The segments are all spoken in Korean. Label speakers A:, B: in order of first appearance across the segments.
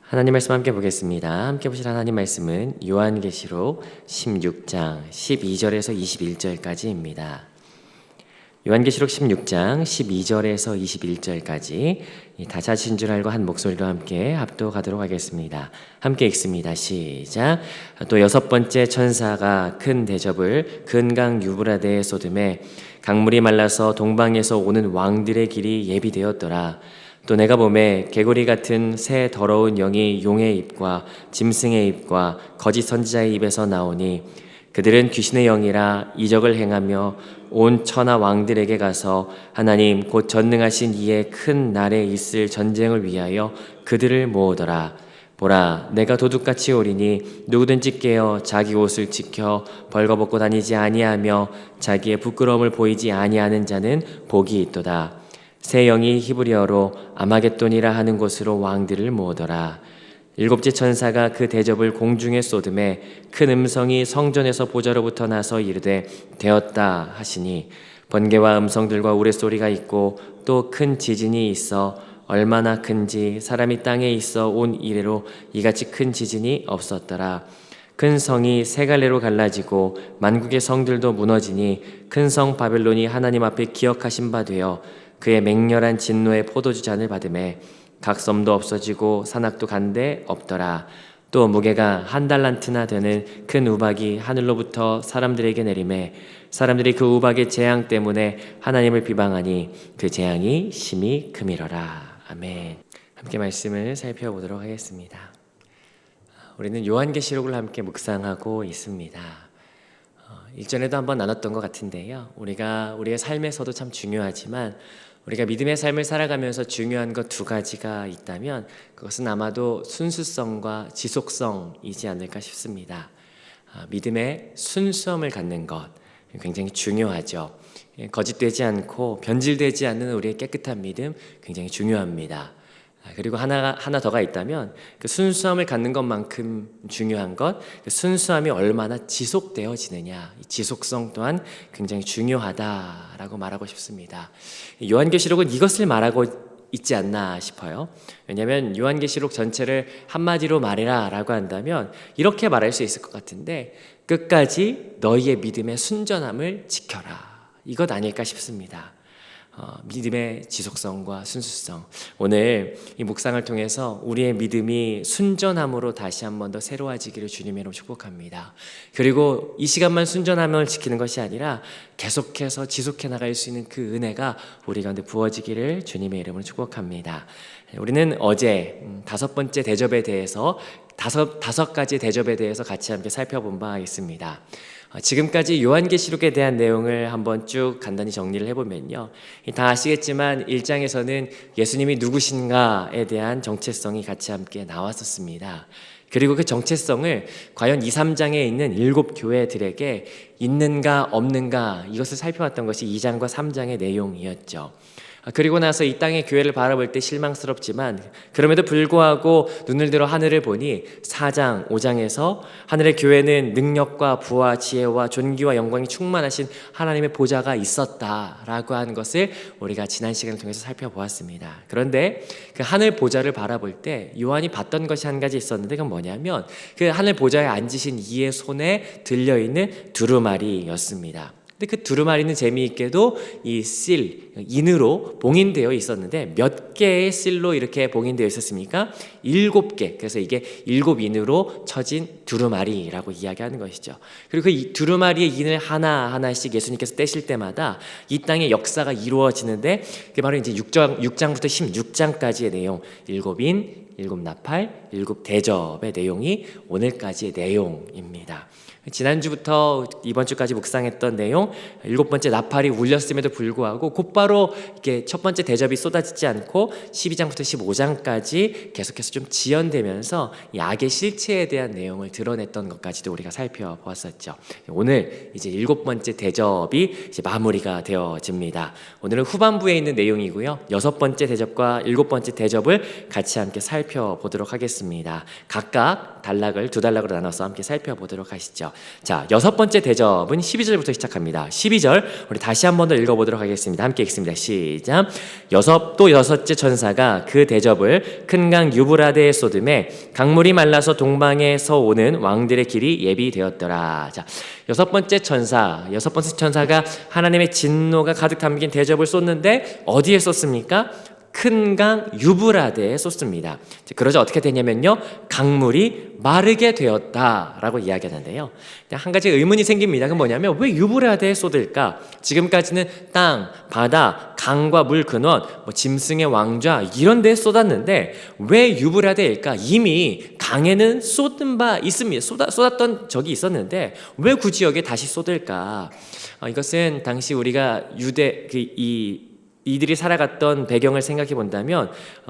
A: 하나님 말씀 함께 보겠습니다. 함께 보실 하나님 말씀은 요한계시록 16장 12절에서 21절까지입니다. 요한계시록 16장 12절에서 21절까지 다 찾으신 줄 알고 한 목소리로 함께 합독하도록 하겠습니다. 함께 읽습니다. 시작. 또 여섯 번째 천사가 큰 대접을 근강 유브라데에 쏟음에 강물이 말라서 동방에서 오는 왕들의 길이 예비되었더라. 또 내가 보매 개구리 같은 새 더러운 영이 용의 입과 짐승의 입과 거짓 선지자의 입에서 나오니 그들은 귀신의 영이라 이적을 행하며 온 천하 왕들에게 가서 하나님 곧 전능하신 이의 큰 날에 있을 전쟁을 위하여 그들을 모으더라. 보라, 내가 도둑같이 오리니 누구든지 깨어 자기 옷을 지켜 벌거벗고 다니지 아니하며 자기의 부끄러움을 보이지 아니하는 자는 복이 있도다. 새 영이 히브리어로 아마겟돈이라 하는 곳으로 왕들을 모으더라. 일곱째 천사가 그 대접을 공중에 쏟음에 큰 음성이 성전에서 보좌로부터 나서 이르되 되었다 하시니 번개와 음성들과 우레소리가 있고 또 큰 지진이 있어 얼마나 큰지 사람이 땅에 있어 온 이래로 이같이 큰 지진이 없었더라. 큰 성이 세 갈래로 갈라지고 만국의 성들도 무너지니 큰 성 바벨론이 하나님 앞에 기억하신 바 되어 그의 맹렬한 진노의 포도주 잔을 받음에 각 섬도 없어지고 산악도 간데 없더라. 또 무게가 한 달란트나 되는 큰 우박이 하늘로부터 사람들에게 내림에 사람들이 그 우박의 재앙 때문에 하나님을 비방하니 그 재앙이 심히 크미러라. 아멘. 함께 말씀을 살펴보도록 하겠습니다. 우리는 요한계시록을 함께 묵상하고 있습니다. 일전에도 한번 나눴던 것 같은데요. 우리가 우리의 삶에서도 참 중요하지만 우리가 믿음의 삶을 살아가면서 중요한 것 두 가지가 있다면 그것은 아마도 순수성과 지속성이지 않을까 싶습니다. 믿음의 순수함을 갖는 것 굉장히 중요하죠. 거짓되지 않고 변질되지 않는 우리의 깨끗한 믿음 굉장히 중요합니다. 그리고 하나 더가 있다면 그 순수함을 갖는 것만큼 중요한 것, 그 순수함이 얼마나 지속되어지느냐, 이 지속성 또한 굉장히 중요하다라고 말하고 싶습니다. 요한계시록은 이것을 말하고 있지 않나 싶어요. 왜냐하면 요한계시록 전체를 한마디로 말해라 라고 한다면 이렇게 말할 수 있을 것 같은데 끝까지 너희의 믿음의 순전함을 지켜라, 이것 아닐까 싶습니다. 믿음의 지속성과 순수성, 오늘 이 묵상을 통해서 우리의 믿음이 순전함으로 다시 한 번 더 새로워지기를 주님의 이름으로 축복합니다. 그리고 이 시간만 순전함을 지키는 것이 아니라 계속해서 지속해 나갈 수 있는 그 은혜가 우리 가운데 부어지기를 주님의 이름으로 축복합니다. 우리는 어제 다섯 번째 대접에 대해서 다섯 가지 대접에 대해서 같이 함께 살펴본 바 있습니다. 지금까지 요한계시록에 대한 내용을 한번 쭉 간단히 정리를 해보면요, 다 아시겠지만 1장에서는 예수님이 누구신가에 대한 정체성이 같이 함께 나왔었습니다. 그리고 그 정체성을 과연 2, 3장에 있는 7교회들에게 있는가 없는가 이것을 살펴봤던 것이 2장과 3장의 내용이었죠. 그리고 나서 이 땅의 교회를 바라볼 때 실망스럽지만 그럼에도 불구하고 눈을 들어 하늘을 보니 4장, 5장에서 하늘의 교회는 능력과 부와 지혜와 존귀와 영광이 충만하신 하나님의 보좌가 있었다라고 하는 것을 우리가 지난 시간을 통해서 살펴보았습니다. 그런데 그 하늘 보좌를 바라볼 때 요한이 봤던 것이 한 가지 있었는데 그건 뭐냐면 그 하늘 보좌에 앉으신 이의 손에 들려있는 두루마리였습니다. 근데 그 두루마리는 재미있게도 이 실, 인으로 봉인되어 있었는데 몇 개의 실로 이렇게 봉인되어 있었습니까? 7개. 그래서 이게 7인으로 쳐진 두루마리라고 이야기하는 것이죠. 그리고 그 이 두루마리의 인을 하나하나씩 예수님께서 떼실 때마다 이 땅의 역사가 이루어지는데 그게 바로 이제 6장부터 16장까지의 내용, 7인, 7나팔, 7대접의 내용이 오늘까지의 내용입니다. 지난주부터 이번 주까지 묵상했던 내용, 7번째 나팔이 울렸음에도 불구하고 곧바로 이렇게 첫 번째 대접이 쏟아지지 않고 12장부터 15장까지 계속해서 좀 지연되면서 이 악의 실체에 대한 내용을 드러냈던 것까지도 우리가 살펴보았었죠. 오늘 이제 7번째 대접이 이제 마무리가 되어집니다. 오늘은 후반부에 있는 내용이고요. 6번째 대접과 7번째 대접을 같이 함께 살펴보도록 하겠습니다. 각각 단락을 두 단락으로 나눠서 함께 살펴보도록 하시죠. 자, 6번째 대접은 12절부터 시작합니다. 12절 우리 다시 한 번 더 읽어보도록 하겠습니다. 함께 읽습니다. 시작. 또 여섯째 천사가 그 대접을 큰 강 유브라데에 쏟음에 강물이 말라서 동방에서 오는 왕들의 길이 예비되었더라. 자, 여섯 번째 천사가 하나님의 진노가 가득 담긴 대접을 쏟는데 어디에 쏟습니까? 큰 강 유브라데에 쏟습니다. 그러자 어떻게 되냐면요, 강물이 마르게 되었다라고 이야기하는데요. 한 가지 의문이 생깁니다. 그건 뭐냐면 왜 유브라데에 쏟을까? 지금까지는 땅, 바다, 강과 물 근원, 짐승의 왕좌 이런 데에 쏟았는데 왜 유브라데일까? 이미 강에는 쏟은 바 있습니다. 쏟았던 적이 있었는데 왜 굳이 여기에 다시 쏟을까? 이것은 당시 우리가 이들이 살아갔던 배경을 생각해 본다면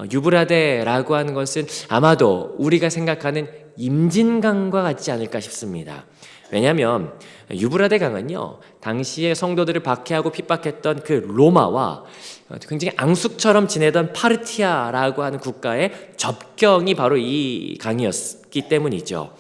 A: 유브라데라고 하는 것은 아마도 우리가 생각하는 임진강과 같지 않을까 싶습니다. 왜냐하면 유브라데 강은요, 당시에 성도들을 박해하고 핍박했던 그 로마와 굉장히 앙숙처럼 지내던 파르티아라고 하는 국가의 접경이 바로 이 강이었기 때문이죠.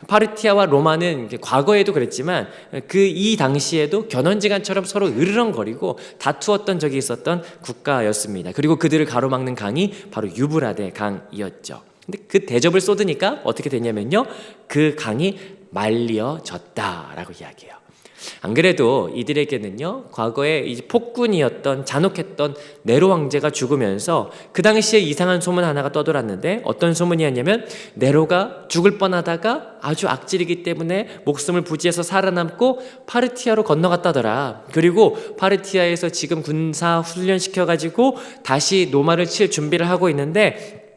A: 파르티아와 로마는 과거에도 그랬지만 이 당시에도 견원지간처럼 서로 으르렁거리고 다투었던 적이 있었던 국가였습니다. 그리고 그들을 가로막는 강이 바로 유브라데 강이었죠. 근데 그 대접을 쏟으니까 어떻게 됐냐면요, 그 강이 말려졌다라고 이야기해요. 안 그래도 이들에게는요, 과거에 이제 폭군이었던 잔혹했던 네로 왕제가 죽으면서 그 당시에 이상한 소문 하나가 떠돌았는데 어떤 소문이었냐면 네로가 죽을 뻔하다가 아주 악질이기 때문에 목숨을 부지해서 살아남고 파르티아로 건너갔다더라. 그리고 파르티아에서 지금 군사 훈련시켜가지고 다시 로마를 칠 준비를 하고 있는데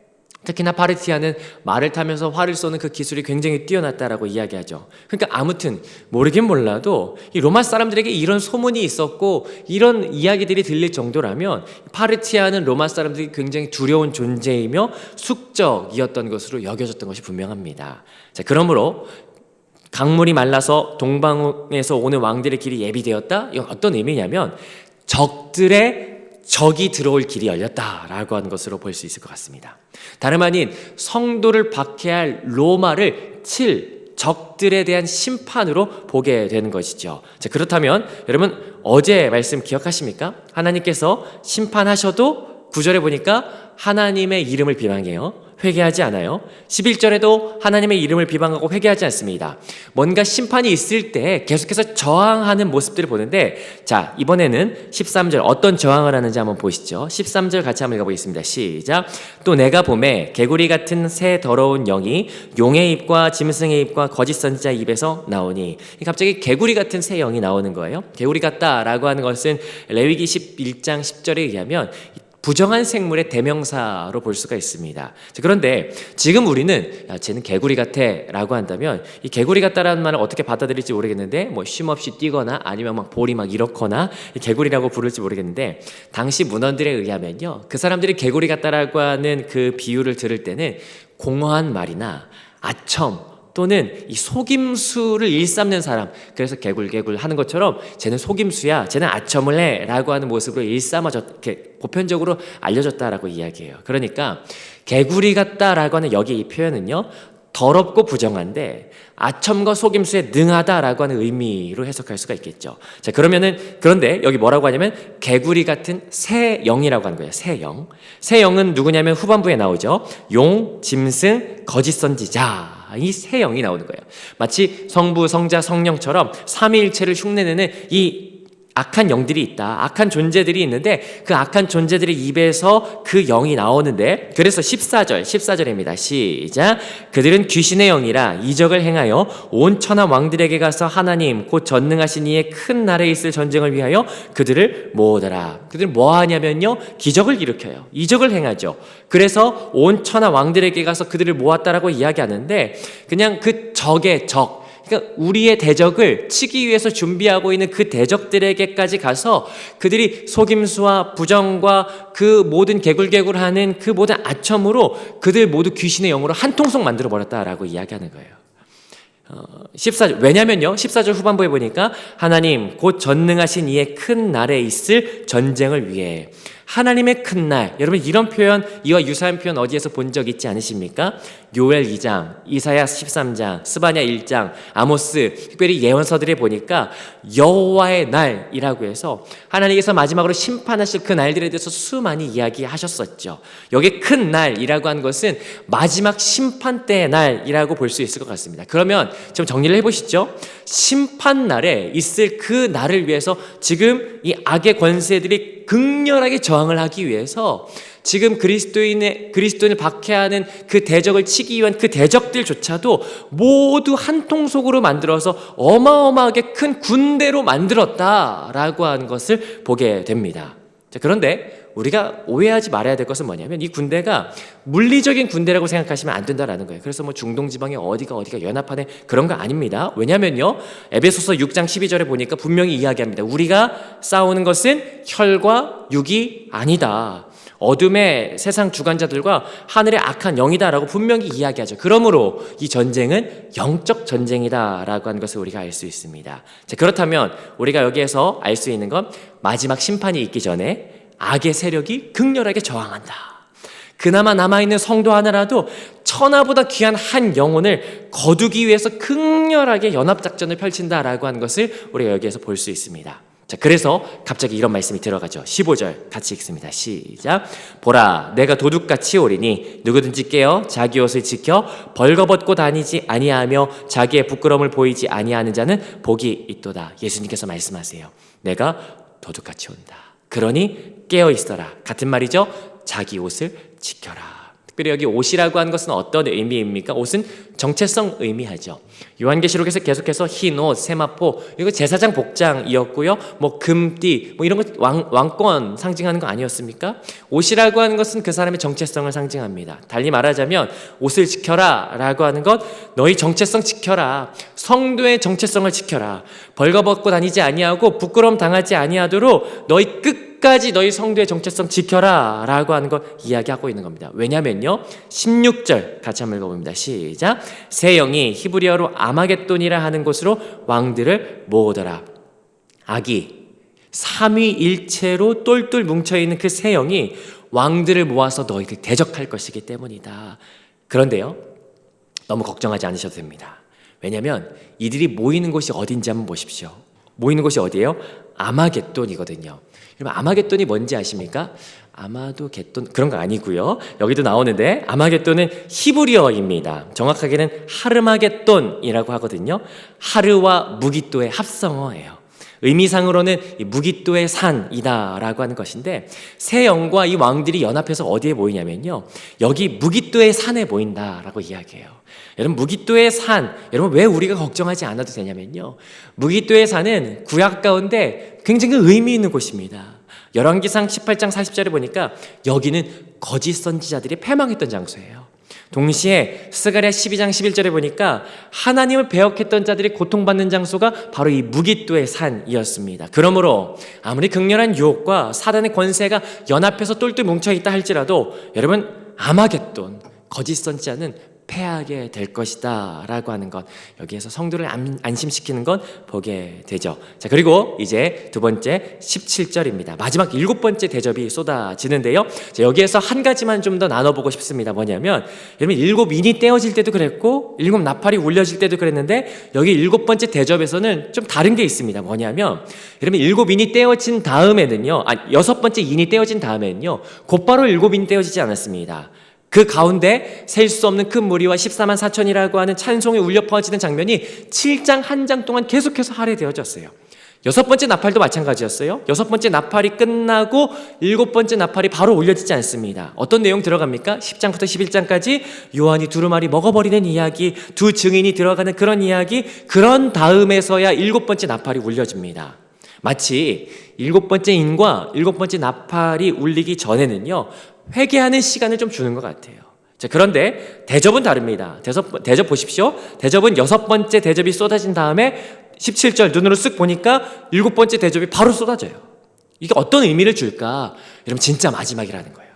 A: 특히나 파르티아는 말을 타면서 활을 쏘는 그 기술이 굉장히 뛰어났다라고 이야기하죠. 그러니까 아무튼 모르긴 몰라도 이 로마 사람들에게 이런 소문이 있었고 이런 이야기들이 들릴 정도라면 파르티아는 로마 사람들이 굉장히 두려운 존재이며 숙적이었던 것으로 여겨졌던 것이 분명합니다. 자, 그러므로 강물이 말라서 동방에서 오는 왕들의 길이 예비되었다? 이건 어떤 의미냐면 적이 들어올 길이 열렸다라고 하는 것으로 볼 수 있을 것 같습니다. 다름 아닌 성도를 박해할 로마를 칠 적들에 대한 심판으로 보게 되는 것이죠. 자, 그렇다면 여러분 어제 말씀 기억하십니까? 하나님께서 심판하셔도 9절에 보니까 하나님의 이름을 비방해요. 회개하지 않아요. 11절에도 하나님의 이름을 비방하고 회개하지 않습니다. 뭔가 심판이 있을 때 계속해서 저항하는 모습들을 보는데, 자, 이번에는 13절 어떤 저항을 하는지 한번 보시죠. 13절 같이 한번 읽어보겠습니다. 시작. 또 내가 보매 개구리 같은 새 더러운 영이 용의 입과 짐승의 입과 거짓 선지자 입에서 나오니, 갑자기 개구리 같은 새 영이 나오는 거예요. 개구리 같다라고 하는 것은 레위기 11장 10절에 의하면 부정한 생물의 대명사로 볼 수가 있습니다. 그런데 지금 우리는 쟤는 개구리 같아 라고 한다면 이 개구리 같다라는 말을 어떻게 받아들일지 모르겠는데 쉼없이 뛰거나 아니면 막 볼이 막 이렇거나 개구리라고 부를지 모르겠는데, 당시 문헌들에 의하면요, 그 사람들이 개구리 같다라고 하는 그 비유를 들을 때는 공허한 말이나 아첨 또는 이 속임수를 일삼는 사람, 그래서 개굴개굴 하는 것처럼 쟤는 속임수야, 쟤는 아첨을 해 라고 하는 모습으로 이렇게 보편적으로 알려졌다라고 이야기해요. 그러니까 개구리 같다라고 하는 여기 이 표현은요, 더럽고 부정한데 아첨과 속임수에 능하다라고 하는 의미로 해석할 수가 있겠죠. 자, 그런데 여기 뭐라고 하냐면 개구리 같은 새 영이라고 하는 거예요. 새 영. 새 영은 누구냐면 후반부에 나오죠. 용, 짐승, 거짓 선지자. 이 새 영이 나오는 거예요. 마치 성부, 성자, 성령처럼 삼위일체를 흉내내는 이 악한 영들이 있다. 악한 존재들이 있는데 그 악한 존재들의 입에서 그 영이 나오는데, 그래서 14절입니다. 시작. 그들은 귀신의 영이라 이적을 행하여 온 천하 왕들에게 가서 하나님 곧 전능하신 이의 큰 날에 있을 전쟁을 위하여 그들을 모으더라. 그들은 뭐 하냐면요, 기적을 일으켜요. 이적을 행하죠. 그래서 온 천하 왕들에게 가서 그들을 모았다라고 이야기하는데, 그냥 그 적의 적, 그러니까 우리의 대적을 치기 위해서 준비하고 있는 그 대적들에게까지 가서 그들이 속임수와 부정과 그 모든 개굴개굴하는 그 모든 아첨으로 그들 모두 귀신의 영으로 한 통속 만들어 버렸다라고 이야기하는 거예요. 14절, 왜냐면요 14절 후반부에 보니까 하나님 곧 전능하신 이의 큰 날에 있을 전쟁을 위해, 하나님의 큰 날, 여러분 이런 표현, 이와 유사한 표현 어디에서 본 적 있지 않으십니까? 요엘 2장, 이사야 13장, 스바냐 1장, 아모스, 특별히 예언서들에 보니까 여호와의 날이라고 해서 하나님께서 마지막으로 심판하실 그 날들에 대해서 수많이 이야기하셨었죠. 여기 큰 날이라고 한 것은 마지막 심판 때의 날이라고 볼 수 있을 것 같습니다. 그러면 좀 정리를 해보시죠. 심판 날에 있을 그 날을 위해서 지금 이 악의 권세들이 극렬하게 저항을 하기 위해서 지금 그리스도인을 박해하는 그 대적을 치기 위한 그 대적들조차도 모두 한 통속으로 만들어서 어마어마하게 큰 군대로 만들었다라고 하는 것을 보게 됩니다. 자, 그런데 우리가 오해하지 말아야 될 것은 뭐냐면 이 군대가 물리적인 군대라고 생각하시면 안 된다라는 거예요. 그래서 뭐 중동 지방에 어디가 연합하네 그런 거 아닙니다. 왜냐면요, 에베소서 6장 12절에 보니까 분명히 이야기합니다. 우리가 싸우는 것은 혈과 육이 아니다. 어둠의 세상 주관자들과 하늘의 악한 영이다라고 분명히 이야기하죠. 그러므로 이 전쟁은 영적 전쟁이다라고 하는 것을 우리가 알 수 있습니다. 자, 그렇다면 우리가 여기에서 알 수 있는 건 마지막 심판이 있기 전에 악의 세력이 극렬하게 저항한다. 그나마 남아있는 성도 하나라도 천하보다 귀한 한 영혼을 거두기 위해서 극렬하게 연합작전을 펼친다라고 하는 것을 우리가 여기에서 볼 수 있습니다. 자, 그래서 갑자기 이런 말씀이 들어가죠. 15절 같이 읽습니다. 시작. 보라, 내가 도둑같이 오리니 누구든지 깨어 자기 옷을 지켜 벌거벗고 다니지 아니하며 자기의 부끄러움을 보이지 아니하는 자는 복이 있도다. 예수님께서 말씀하세요. 내가 도둑같이 온다. 그러니 깨어 있어라. 같은 말이죠. 자기 옷을 지켜라. 특별히 여기 옷이라고 하는 것은 어떤 의미입니까? 옷은 정체성 의미하죠. 요한계시록에서 계속해서 흰 옷, 세마포, 이거 제사장 복장이었고요. 뭐 금띠, 뭐 이런 거 왕권 상징하는 거 아니었습니까? 옷이라고 하는 것은 그 사람의 정체성을 상징합니다. 달리 말하자면 옷을 지켜라라고 하는 것, 너희 정체성 지켜라. 성도의 정체성을 지켜라. 벌거벗고 다니지 아니하고 부끄러움 당하지 아니하도록 너희 끝까지 너희 성도의 정체성 지켜라 라고 하는 걸 이야기하고 있는 겁니다. 왜냐면요, 16절 같이 한번 읽어봅니다. 시작. 새 영이 히브리어로 아마겟돈이라 하는 곳으로 왕들을 모으더라. 악이 삼위일체로 똘똘 뭉쳐있는 그 새 영이 왕들을 모아서 너희를 대적할 것이기 때문이다. 그런데요, 너무 걱정하지 않으셔도 됩니다. 왜냐하면 이들이 모이는 곳이 어딘지 한번 보십시오. 모이는 곳이 어디예요? 아마겟돈이거든요. 여러분, 아마겟돈이 뭔지 아십니까? 아마도 겟돈 그런 거 아니고요. 여기도 나오는데 아마겟돈은 히브리어입니다. 정확하게는 하르마겟돈이라고 하거든요. 하르와 무기또의 합성어예요. 의미상으로는 무기또의 산이다라고 하는 것인데, 새 영과 이 왕들이 연합해서 어디에 모이냐면요, 여기 무기또의 산에 모인다라고 이야기해요. 여러분, 무기또의 산, 여러분 왜 우리가 걱정하지 않아도 되냐면요, 무기또의 산은 구약 가운데 굉장히 의미 있는 곳입니다. 열왕기상 18장 40절에 보니까 여기는 거짓 선지자들이 패망했던 장소예요. 동시에 스가랴 12장 11절에 보니까 하나님을 배역했던 자들이 고통받는 장소가 바로 이 무기또의 산이었습니다. 그러므로 아무리 극렬한 유혹과 사단의 권세가 연합해서 똘똘 뭉쳐있다 할지라도 여러분, 아마겟돈, 거짓 선지자는 패하게 될 것이다 라고 하는 것, 여기에서 성도를 안심시키는 건 보게 되죠. 자, 그리고 이제 두 번째 17절입니다. 마지막 7번째 대접이 쏟아지는데요, 자, 여기에서 한 가지만 좀 더 나눠보고 싶습니다. 뭐냐면, 여러분 7인이 떼어질 때도 그랬고 7 나팔이 울려질 때도 그랬는데, 여기 7번째 대접에서는 좀 다른 게 있습니다. 뭐냐면, 여러분 7인이 떼어진 다음에는요, 6번째 인이 떼어진 다음에는요, 곧바로 7인이 떼어지지 않았습니다. 그 가운데 셀 수 없는 큰 무리와 14만 4천이라고 하는 찬송이 울려 퍼지는 장면이 7장 한 장 동안 계속해서 할애되어졌어요. 6번째 나팔도 마찬가지였어요. 6번째 나팔이 끝나고 7번째 나팔이 바로 올려지지 않습니다. 어떤 내용 들어갑니까? 10장부터 11장까지 요한이 두루마리 먹어버리는 이야기, 두 증인이 들어가는 그런 이야기, 그런 다음에서야 7번째 나팔이 울려집니다. 마치 7번째 인과 7번째 나팔이 울리기 전에는요, 회개하는 시간을 좀 주는 것 같아요. 자, 그런데 대접은 다릅니다. 대접 보십시오. 대접은 6번째 대접이 쏟아진 다음에 17절 눈으로 쓱 보니까 7번째 대접이 바로 쏟아져요. 이게 어떤 의미를 줄까? 여러분, 진짜 마지막이라는 거예요.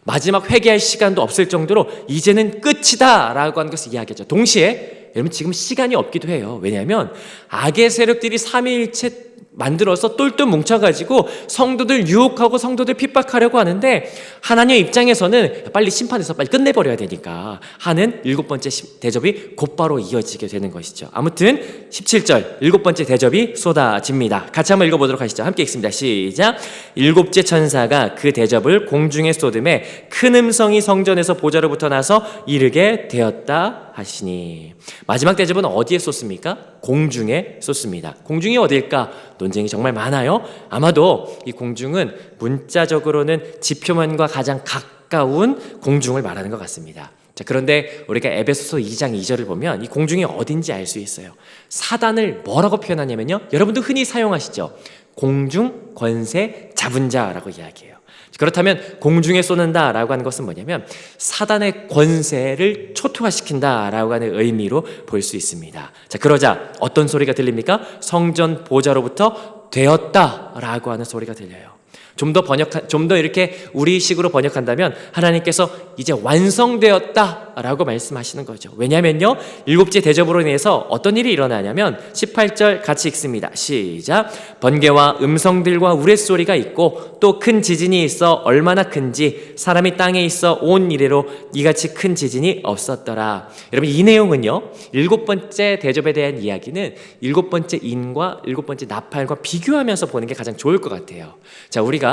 A: 마지막 회개할 시간도 없을 정도로 이제는 끝이다 라고 하는 것을 이야기하죠. 동시에 여러분, 지금 시간이 없기도 해요. 왜냐하면 악의 세력들이 삼위일체 만들어서 똘똘 뭉쳐가지고 성도들 유혹하고 성도들 핍박하려고 하는데, 하나님의 입장에서는 빨리 심판해서 빨리 끝내버려야 되니까 하는 7번째 대접이 곧바로 이어지게 되는 것이죠. 아무튼 17절 7번째 대접이 쏟아집니다. 같이 한번 읽어보도록 하시죠. 함께 읽습니다. 시작. 7째 천사가 그 대접을 공중에 쏟음에 큰 음성이 성전에서 보좌로부터 나서 이르게 되었다 하시니. 마지막 대접은 어디에 쏟습니까? 공중에 쏟습니다. 공중이 어디일까? 논쟁이 정말 많아요. 아마도 이 공중은 문자적으로는 지표면과 가장 가까운 공중을 말하는 것 같습니다. 자, 그런데 우리가 에베소서 2장 2절을 보면 이 공중이 어딘지 알 수 있어요. 사단을 뭐라고 표현하냐면요, 여러분도 흔히 사용하시죠. 공중 권세 잡은 자라고 이야기해요. 그렇다면 공중에 쏟는다라고 하는 것은 뭐냐면 사단의 권세를 초토화시킨다라고 하는 의미로 볼 수 있습니다. 자, 그러자 어떤 소리가 들립니까? 성전 보좌로부터 되었다라고 하는 소리가 들려요. 좀 더 이렇게 우리식으로 번역한다면 하나님께서 이제 완성되었다라고 말씀하시는 거죠. 왜냐면요, 7째 대접으로 인해서 어떤 일이 일어나냐면 18절 같이 읽습니다. 시작. 번개와 음성들과 우레소리가 있고 또 큰 지진이 있어 얼마나 큰지 사람이 땅에 있어 온 이래로 이같이 큰 지진이 없었더라. 여러분, 이 내용은요, 7번째 대접에 대한 이야기는 7번째 인과 7번째 나팔과 비교하면서 보는 게 가장 좋을 것 같아요. 자, 우리가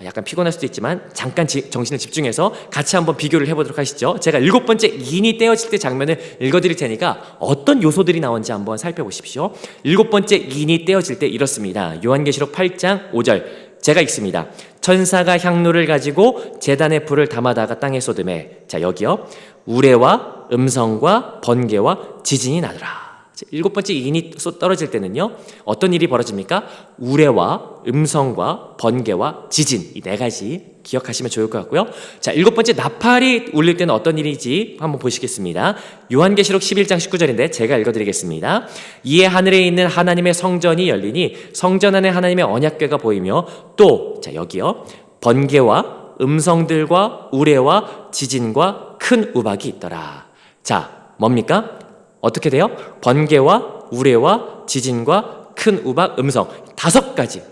A: 약간 피곤할 수도 있지만 잠깐 정신을 집중해서 같이 한번 비교를 해보도록 하시죠. 제가 7번째 인이 떼어질 때 장면을 읽어드릴 테니까 어떤 요소들이 나오는지 한번 살펴보십시오. 7번째 인이 떼어질 때 이렇습니다. 요한계시록 8장 5절 제가 읽습니다. 천사가 향로를 가지고 제단에 불을 담아다가 땅에 쏟음에, 자, 여기요, 우레와 음성과 번개와 지진이 나더라. 7번째 인이 떨어질 때는요, 어떤 일이 벌어집니까? 우레와 음성과 번개와 지진, 이 4가지 기억하시면 좋을 것 같고요. 자, 7번째 나팔이 울릴 때는 어떤 일이지 한번 보시겠습니다. 요한계시록 11장 19절인데 제가 읽어드리겠습니다. 이에 하늘에 있는 하나님의 성전이 열리니 성전 안에 하나님의 언약궤가 보이며 또, 자, 여기요, 번개와 음성들과 우레와 지진과 큰 우박이 있더라. 자, 뭡니까? 어떻게 돼요? 번개와 우레와 지진과 큰 우박, 음성, 5가지.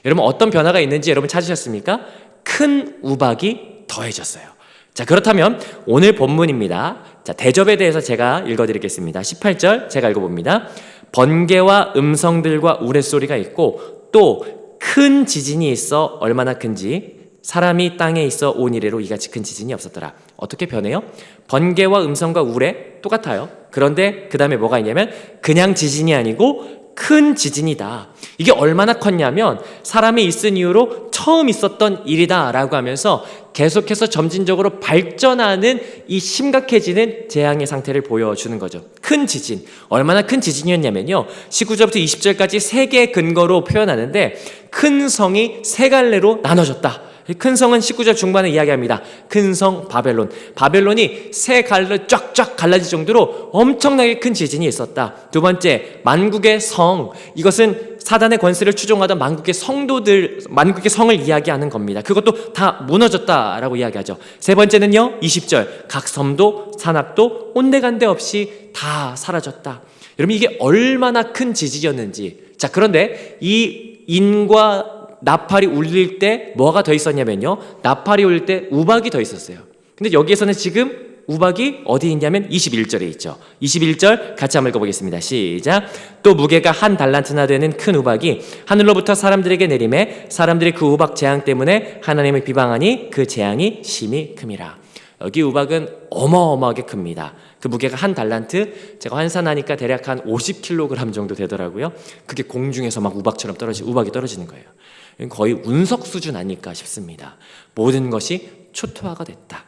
A: 여러분, 어떤 변화가 있는지 여러분 찾으셨습니까? 큰 우박이 더해졌어요. 자, 그렇다면 오늘 본문입니다. 자, 대접에 대해서 제가 읽어드리겠습니다. 18절 제가 읽어봅니다. 번개와 음성들과 우레소리가 있고 또 큰 지진이 있어 얼마나 큰지 사람이 땅에 있어 온 이래로 이같이 큰 지진이 없었더라. 어떻게 변해요? 번개와 음성과 우레 똑같아요. 그런데 그 다음에 뭐가 있냐면 그냥 지진이 아니고 큰 지진이다. 이게 얼마나 컸냐면 사람이 있은 이후로 처음 있었던 일이다 라고 하면서 계속해서 점진적으로 발전하는 이 심각해지는 재앙의 상태를 보여주는 거죠. 큰 지진. 얼마나 큰 지진이었냐면요, 19절부터 20절까지 3개의 근거로 표현하는데 큰 성이 3갈래로 나눠졌다. 큰 성은 19절 중반에 이야기합니다. 큰 성 바벨론. 바벨론이 3갈래로 쫙쫙 갈라질 정도로 엄청나게 큰 지진이 있었다. 2번째, 만국의 성. 이것은 사단의 권세를 추종하던 만국의 성도들, 만국의 성을 이야기하는 겁니다. 그것도 다 무너졌다라고 이야기하죠. 3번째는요, 20절. 각 섬도 산악도 온데간데 없이 다 사라졌다. 여러분, 이게 얼마나 큰 지진이었는지. 자, 그런데 이 인과 나팔이 울릴 때 뭐가 더 있었냐면요, 나팔이 울릴 때 우박이 더 있었어요. 근데 여기에서는 지금 우박이 어디 있냐면 21절에 있죠. 21절 같이 한번 읽어보겠습니다. 시작. 또 무게가 1달란트나 되는 큰 우박이 하늘로부터 사람들에게 내림에 사람들이 그 우박 재앙 때문에 하나님을 비방하니 그 재앙이 심히 큼이라. 여기 우박은 어마어마하게 큽니다. 그 무게가 1달란트, 제가 환산하니까 대략 한 50kg 정도 되더라고요. 그게 공중에서 막 우박이 떨어지는 거예요. 거의 운석 수준 아닐까 싶습니다. 모든 것이 초토화가 됐다.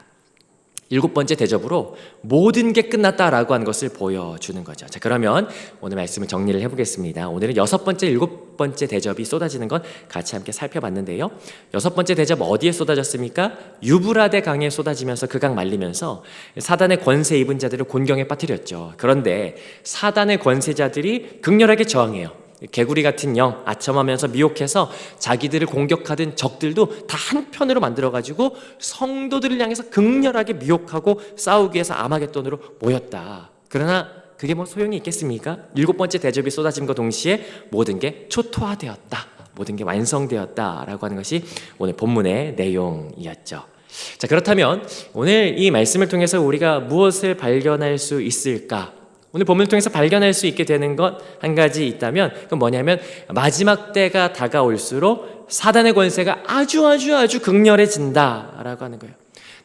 A: 7번째 대접으로 모든 게 끝났다라고 하는 것을 보여주는 거죠. 자, 그러면 오늘 말씀을 정리를 해보겠습니다. 오늘은 6번째, 7번째 대접이 쏟아지는 건 같이 함께 살펴봤는데요. 6번째 대접 어디에 쏟아졌습니까? 유브라데 강에 쏟아지면서 그 강 말리면서 사단의 권세 입은 자들을 곤경에 빠뜨렸죠. 그런데 사단의 권세자들이 극렬하게 저항해요. 개구리 같은 영, 아첨하면서 미혹해서 자기들을 공격하던 적들도 다 한편으로 만들어가지고 성도들을 향해서 극렬하게 미혹하고 싸우기 위해서 아마겟돈으로 모였다. 그러나 그게 뭐 소용이 있겠습니까? 7번째 대접이 쏟아짐과 동시에 모든 게 초토화되었다, 모든 게 완성되었다라고 하는 것이 오늘 본문의 내용이었죠. 자, 그렇다면 오늘 이 말씀을 통해서 우리가 무엇을 발견할 수 있을까? 오늘 본문을 통해서 발견할 수 있게 되는 것 한 가지 있다면 그건 뭐냐면 마지막 때가 다가올수록 사단의 권세가 아주 극렬해진다라고 하는 거예요.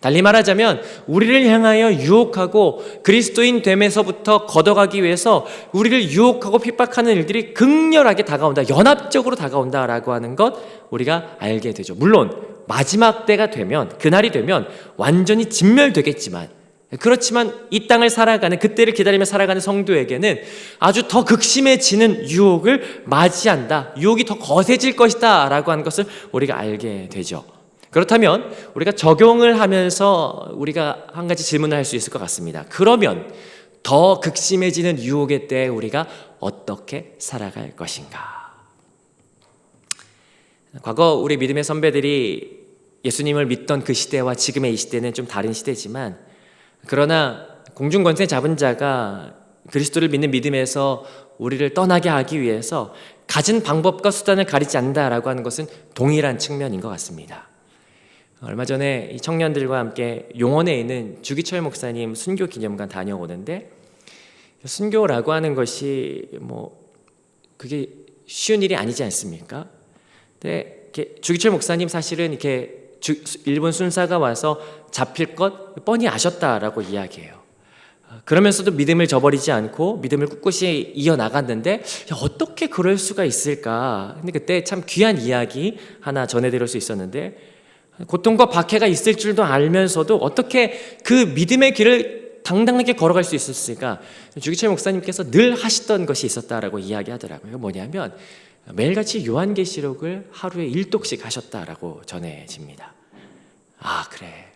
A: 달리 말하자면 우리를 향하여 유혹하고 그리스도인 됨에서부터 걷어가기 위해서 우리를 유혹하고 핍박하는 일들이 극렬하게 다가온다, 연합적으로 다가온다라고 하는 것 우리가 알게 되죠. 물론 마지막 때가 되면, 그날이 되면 완전히 진멸되겠지만, 그렇지만 이 땅을 살아가는, 그때를 기다리며 살아가는 성도에게는 아주 더 극심해지는 유혹을 맞이한다, 유혹이 더 거세질 것이다 라고 하는 것을 우리가 알게 되죠. 그렇다면 우리가 적용을 하면서 우리가 한 가지 질문을 할 수 있을 것 같습니다. 그러면 더 극심해지는 유혹의 때에 우리가 어떻게 살아갈 것인가? 과거 우리 믿음의 선배들이 예수님을 믿던 그 시대와 지금의 이 시대는 좀 다른 시대지만, 그러나 공중권세 잡은 자가 그리스도를 믿는 믿음에서 우리를 떠나게 하기 위해서 가진 방법과 수단을 가리지 않는다라고 하는 것은 동일한 측면인 것 같습니다. 얼마 전에 이 청년들과 함께 용원에 있는 주기철 목사님 순교 기념관 다녀오는데, 순교라고 하는 것이 그게 쉬운 일이 아니지 않습니까? 근데 주기철 목사님 사실은 이렇게 일본 순사가 와서 잡힐 것 뻔히 아셨다라고 이야기해요. 그러면서도 믿음을 저버리지 않고 믿음을 꿋꿋이 이어나갔는데 어떻게 그럴 수가 있을까? 근데 그때 참 귀한 이야기 하나 전해드릴 수 있었는데, 고통과 박해가 있을 줄도 알면서도 어떻게 그 믿음의 길을 당당하게 걸어갈 수 있었을까? 주기철 목사님께서 늘 하시던 것이 있었다라고 이야기하더라고요. 뭐냐면 매일같이 요한계시록을 하루에 1독씩 하셨다라고 전해집니다. 아, 그래.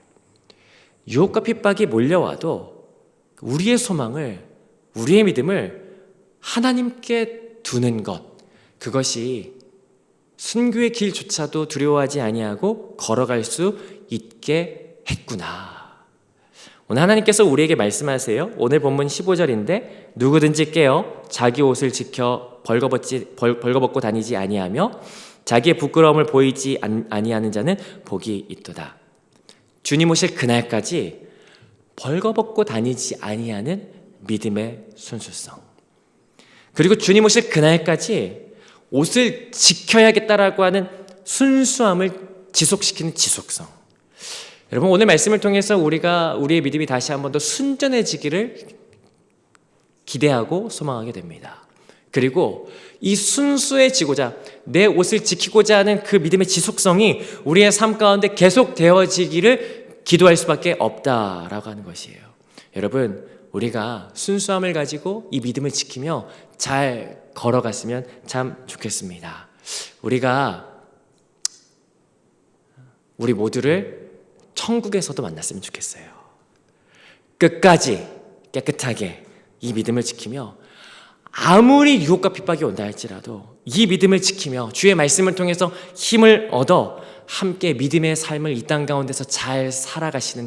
A: 유혹과 핍박이 몰려와도 우리의 소망을, 우리의 믿음을 하나님께 두는 것, 그것이 순교의 길조차도 두려워하지 아니하고 걸어갈 수 있게 했구나. 오늘 하나님께서 우리에게 말씀하세요. 오늘 본문 15절인데 누구든지 깨어 자기 옷을 지켜 벌거벗고 다니지 아니하며 자기의 부끄러움을 보이지 아니하는 자는 복이 있도다. 주님 오실 그날까지 벌거벗고 다니지 아니하는 믿음의 순수성, 그리고 주님 오실 그날까지 옷을 지켜야겠다라고 하는 순수함을 지속시키는 지속성. 여러분, 오늘 말씀을 통해서 우리의 믿음이 다시 한 번 더 순전해지기를 기대하고 소망하게 됩니다. 그리고 이 순수해지고자, 내 옷을 지키고자 하는 그 믿음의 지속성이 우리의 삶 가운데 계속 되어지기를 기도할 수밖에 없다라고 하는 것이에요. 여러분, 우리가 순수함을 가지고 이 믿음을 지키며 잘 걸어갔으면 참 좋겠습니다. 우리 모두를 천국에서도 만났으면 좋겠어요. 끝까지 깨끗하게 이 믿음을 지키며 아무리 유혹과 핍박이 온다 할지라도 이 믿음을 지키며 주의 말씀을 통해서 힘을 얻어 함께 믿음의 삶을 이 땅 가운데서 잘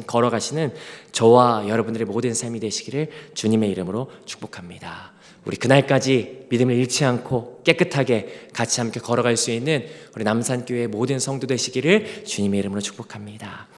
A: 걸어가시는 저와 여러분들의 모든 삶이 되시기를 주님의 이름으로 축복합니다. 우리 그날까지 믿음을 잃지 않고 깨끗하게 같이 함께 걸어갈 수 있는 우리 남산교회 모든 성도 되시기를 주님의 이름으로 축복합니다.